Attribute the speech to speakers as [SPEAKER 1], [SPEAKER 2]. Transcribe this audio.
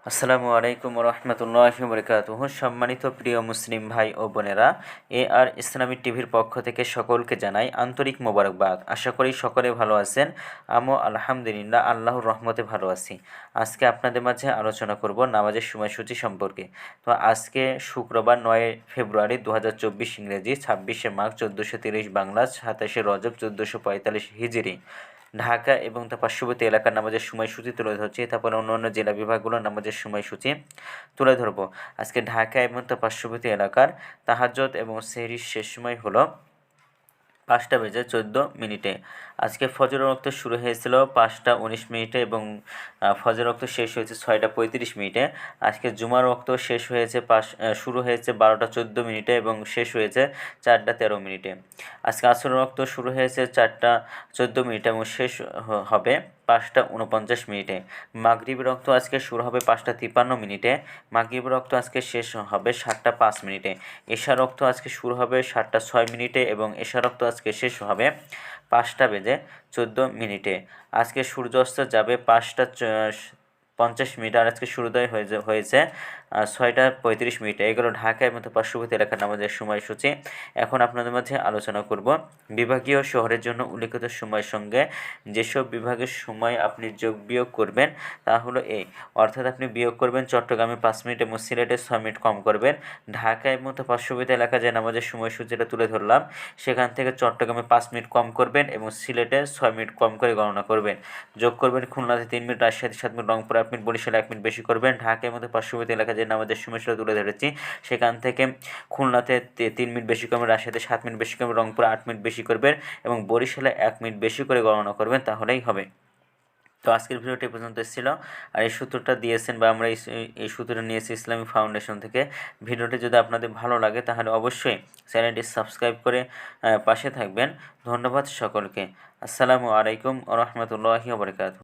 [SPEAKER 1] আসসালামু আলাইকুম রহমতুল্লাহি বরকাতুহু। সম্মানিত প্রিয় মুসলিম ভাই ও বোনেরা, আর ইসলামিক টিভির পক্ষ থেকে সকলকে জানাই আন্তরিক মোবারকবাদ। আশা করি সকলে ভালো আছেন। আমিও আলহামদুলিল্লাহ আল্লাহর রহমতে ভালো আছি। আজকে আপনাদের মাঝে আলোচনা করব নামাজের সময়সূচি সম্পর্কে। তো আজকে শুক্রবার 9 ফেব্রুয়ারি 2024 ইংরেজি, 26শে মার্চ 1430 বাংলা, 27শে রজব 1445 হিজরি ঢাকা এবং তার পার্শ্ববর্তী এলাকার নামাজের সময়সূচি তুলে ধরছি। তারপরে অন্যান্য জেলা বিভাগগুলোর নামাজের সময়সূচি তুলে ধরব। আজকে ঢাকা এবং তার পার্শ্ববর্তী এলাকার তাহাজ্জুদ এবং সেহরির শেষ সময় হলো 5টা বেজে 14 মিনিটে। আজকে ফজর ওয়াক্ত শুরু হয়েছিল 5টা 19 মিনিটে এবং ফজর ওয়াক্ত শেষ হয়েছে 6টা 35 মিনিটে। আজকে জুমার ওয়াক্ত শেষ হয়েছে শুরু হয়েছে 12টা 14 মিনিটে এবং শেষ হয়েছে 4টা 13 মিনিটে। আজকে আসর ওয়াক্ত শুরু হয়েছে 4টা 14 মিনিটে এবং শেষ হবে 5টা 49 মিনিটে। মাগরিবের ওয়াক্ত আজকে শুরু হবে 5টা 53 মিনিটে। মাগরিবের ওয়াক্ত আজকে শেষ হবে 7টা 5 মিনিটে। এশার ওয়াক্ত আজকে শুরু হবে 7টা 6 মিনিটে এবং এশার ওয়াক্ত আজকে শেষ হবে 5টা বেজে 14 মিনিটে। আজকে সূর্যাস্ত যাবে 5টা 50 মিনিট আর আজকে সূর্যোদয় হয়েছে 6টা 35 মিনিটে। এগুলো ঢাকা এবং পার্শ্ববর্তী এলাকার নামাজের সময়সূচি। এখন আপনাদের মাঝে আলোচনা করব বিভাগীয় শহরের জন্য উল্লিখিত সময়ের সঙ্গে যেসব বিভাগের সময় আপনি যোগ বিয়োগ করবেন তা হলো এই। অর্থাৎ আপনি বিয়োগ করবেন চট্টগ্রামে 5 মিনিট এবং সিলেটে 6 মিনিট কম করবেন। ঢাকা এবং পার্শ্ববর্তী এলাকা যে নামাজের সময়সূচিটা তুলে ধরলাম সেখান থেকে চট্টগ্রামে 5 মিনিট কম করবেন এবং সিলেটে 6 মিনিট কম করে গণনা করবেন। যোগ করবেন খুলনাতে 3 মিনিট, রাজশাহীতে 7 মিনিট, রংপুরে 8 মিনিট, বরিশালে 1 মিনিট বেশি করবেন। ঢাকার মধ্যে পার্শ্ববর্তী এলাকা যে নামাজের সময়সূচিটা তুলে ধরেছি সেখান থেকে খুলনাতে 3 মিনিট বেশি করবেন, রাজশাহীতে 7 মিনিট বেশি করবেন, রংপুরে 8 মিনিট বেশি করবেন এবং বরিশালে 1 মিনিট বেশি করে গণনা করবেন, তাহলেই হবে। তো আজকের ভিডিওটি পর্যন্ত ছিল। আর এই সূত্রটা দিয়েছেন বা আমরা এই সূত্রটা নিয়েছি ইসলামিক ফাউন্ডেশন থেকে। ভিডিওটি যদি আপনাদের ভালো লাগে তাহলে অবশ্যই চ্যানেলটি সাবস্ক্রাইব করে পাশে থাকবেন। ধন্যবাদ সকলকে। আসসালামু আলাইকুম ওয়া রাহমাতুল্লাহি ওয়া বারাকাতুহু।